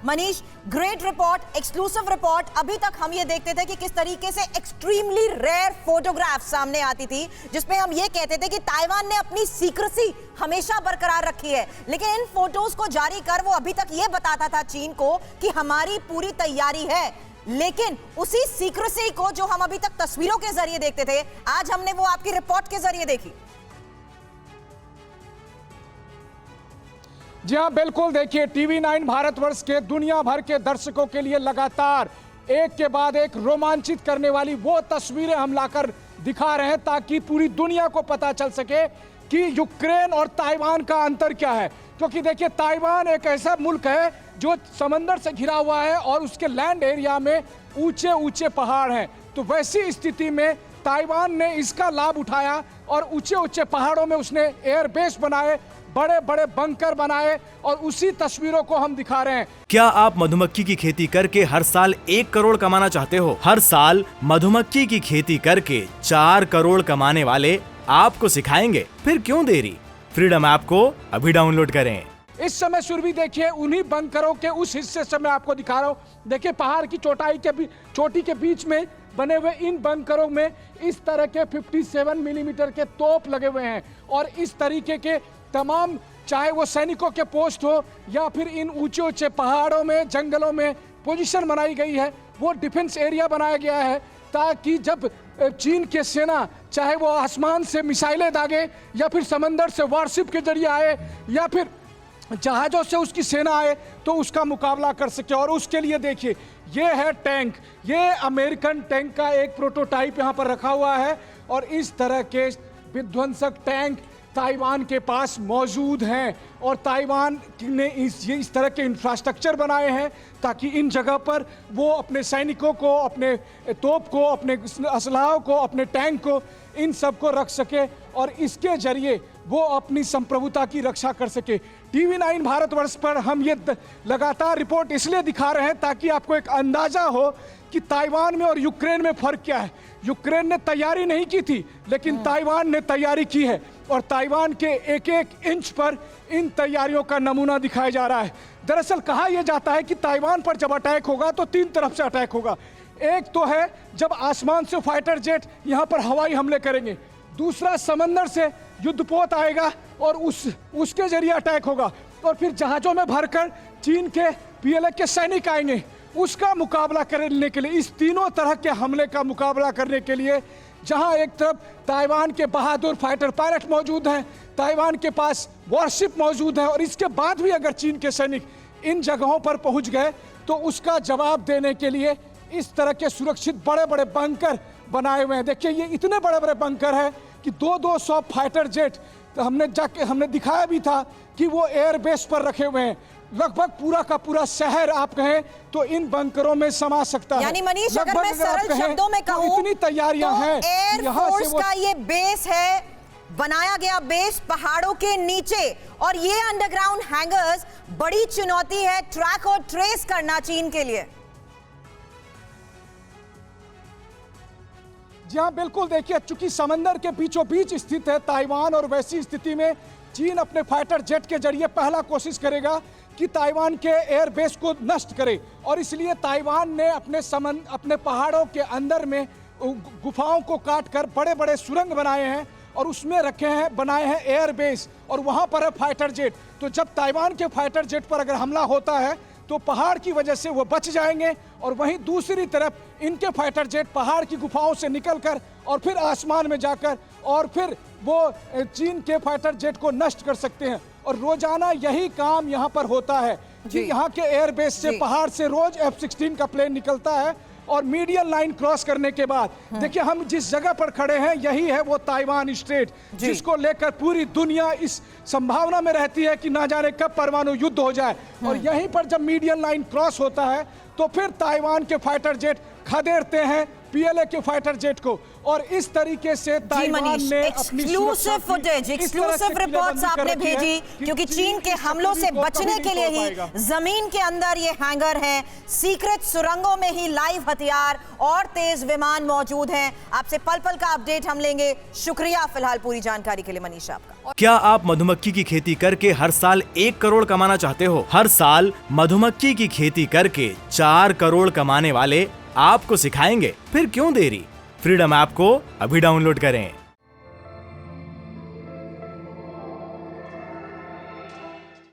Manish, great report, exclusive report. अभी तक हम ये देखते थे कि किस तरीके से एक्सट्रीमली रेयर फोटोग्राफ सामने आती थी जिसमें हम ये कहते थे कि ताइवान ने अपनी सीक्रेसी हमेशा बरकरार रखी है, लेकिन इन फोटोज को जारी कर वो अभी तक ये बताता था चीन को कि हमारी पूरी तैयारी है। लेकिन उसी सीक्रेसी को जो हम अभी तक तस्वीरों के जरिए देखते थे, आज हमने वो आपकी रिपोर्ट के जरिए देखी। जी हाँ, बिल्कुल। देखिए, TV9 भारतवर्ष के दुनिया भर के दर्शकों के लिए लगातार एक के बाद एक रोमांचित करने वाली वो तस्वीरें हम लाकर दिखा रहे हैं ताकि पूरी दुनिया को पता चल सके कि यूक्रेन और ताइवान का अंतर क्या है। क्योंकि देखिए, ताइवान एक ऐसा मुल्क है जो समंदर से घिरा हुआ है और उसके लैंड एरिया में ऊंचे ऊंचे पहाड़ हैं। तो वैसी स्थिति में ताइवान ने इसका लाभ उठाया और ऊंचे ऊंचे पहाड़ों में उसने एयरबेस बनाए, बड़े बड़े बंकर बनाए और उसी तस्वीरों को हम दिखा रहे हैं। क्या आप मधुमक्खी की खेती करके हर साल 1 करोड़ कमाना चाहते हो? हर साल मधुमक्खी की खेती करके 4 करोड़ कमाने वाले आपको सिखाएंगे। फिर क्यों देरी? फ्रीडम ऐप को अभी डाउनलोड करें। इस समय सुरभि देखिए, उन्हीं बंकरों के उस हिस्से से मैं आपको दिखा रहा हूँ। देखिए, पहाड़ की चोटी के बीच में बने हुए इन बंकरों में इस तरह के 57 मिलीमीटर के तोप लगे हुए हैं और इस तरीके के तमाम, चाहे वो सैनिकों के पोस्ट हो या फिर इन ऊंचे ऊंचे पहाड़ों में, जंगलों में पोजीशन बनाई गई है। वो डिफेंस एरिया बनाया गया है ताकि जब चीन के सेना, चाहे वो आसमान से मिसाइलें दागे या फिर समंदर से वारशिप के जरिए आए या फिर जहाज़ों से उसकी सेना आए, तो उसका मुकाबला कर सके। और उसके लिए देखिए, ये है टैंक, ये अमेरिकन टैंक का एक प्रोटोटाइप यहाँ पर रखा हुआ है और इस तरह के विध्वंसक टैंक ताइवान के पास मौजूद हैं और ताइवान ने इस तरह के इंफ्रास्ट्रक्चर बनाए हैं ताकि इन जगह पर वो अपने सैनिकों को, अपने तोप को, अपने असलाहों को, अपने टैंक को, इन सब को रख सके और इसके जरिए वो अपनी संप्रभुता की रक्षा कर सके। TV9 भारतवर्ष पर हम ये लगातार रिपोर्ट इसलिए दिखा रहे हैं ताकि आपको एक अंदाजा हो कि ताइवान में और यूक्रेन में फर्क क्या है। यूक्रेन ने तैयारी नहीं की थी, लेकिन ताइवान ने तैयारी की है और ताइवान के एक एक इंच पर इन तैयारियों का नमूना दिखाया जा रहा है। दरअसल कहा यह जाता है कि ताइवान पर जब अटैक होगा तो 3 तरफ से अटैक होगा। एक तो है जब आसमान से फाइटर जेट यहाँ पर हवाई हमले करेंगे, दूसरा समंदर से युद्धपोत आएगा और उसके जरिए अटैक होगा, और फिर जहाज़ों में भरकर चीन के PLA के सैनिक आएंगे उसका मुकाबला करने के लिए। इस तीनों तरह के हमले का मुकाबला करने के लिए जहां एक तरफ ताइवान के बहादुर फाइटर पायलट मौजूद हैं, ताइवान के पास वॉरशिप मौजूद है, और इसके बाद भी अगर चीन के सैनिक इन जगहों पर पहुंच गए तो उसका जवाब देने के लिए इस तरह के सुरक्षित बड़े बड़े बंकर बनाए हुए हैं। देखिए, ये इतने बड़े बड़े बंकर हैं कि 200 फाइटर जेट हमने दिखाया भी था कि वो एयरबेस पर रखे हुए हैं। लगभग पूरा का पूरा शहर आप कहें तो इन बंकरों में समा सकता है। यानी मनीष, अगर मैं सरल शब्दों में कहूं तो इतनी तैयारियां हैं। एयरफोर्स का ये बेस है, बनाया गया बेस पहाड़ों के नीचे, और ये अंडरग्राउंड हैंगर्स बड़ी चुनौती है ट्रैक और ट्रेस करना चीन के लिए। जी हाँ, बिल्कुल। देखिए, चूंकि समंदर के बीचों बीच स्थित है ताइवान, और वैसी स्थिति में चीन अपने फाइटर जेट के जरिए पहला कोशिश करेगा कि ताइवान के एयरबेस को नष्ट करे, और इसलिए ताइवान ने अपने पहाड़ों के अंदर में गुफाओं को काटकर बड़े बड़े सुरंग बनाए हैं और उसमें बनाए हैं एयरबेस, और वहां पर है फाइटर जेट। तो जब ताइवान के फाइटर जेट पर अगर हमला होता है तो पहाड़ की वजह से वो बच जाएंगे, और वहीं दूसरी तरफ इनके फाइटर जेट पहाड़ की गुफाओं से निकलकर और फिर आसमान में जाकर और फिर वो चीन के फाइटर जेट को नष्ट कर सकते हैं। और रोजाना यही काम यहाँ पर होता है कि यहाँ के एयरबेस से, पहाड़ से रोज F-16 का प्लेन निकलता है, और मीडियन लाइन क्रॉस करने के बाद देखिए, हम जिस जगह पर खड़े हैं यही है वो ताइवान स्ट्रेट, जिसको लेकर पूरी दुनिया इस संभावना में रहती है कि ना जाने कब परमाणु युद्ध हो जाए। और यहीं पर जब मीडियन लाइन क्रॉस होता है तो फिर ताइवान के फाइटर जेट खदेड़ते हैं PLA के फाइटर जेट को। और इस तरीके से ताइवान ने अपनी एक्सक्लूसिव फुटेज, एक्सक्लूसिव रिपोर्ट्स आपने भेजी, क्योंकि चीन के हमलों से बचने के लिए ही जमीन के अंदर ये हैंगर हैं, सीक्रेट सुरंगों में ही लाइव हथियार और तेज विमान मौजूद हैं। आपसे पल पल का अपडेट हम लेंगे। शुक्रिया फिलहाल पूरी जानकारी के लिए मनीषा आपका। क्या आप मधुमक्खी की खेती करके हर साल 1 करोड़ कमाना चाहते हो? हर साल मधुमक्खी की खेती करके 4 करोड़ कमाने वाले आपको सिखाएंगे, फिर क्यों देरी? फ्रीडम ऐप को अभी डाउनलोड करें।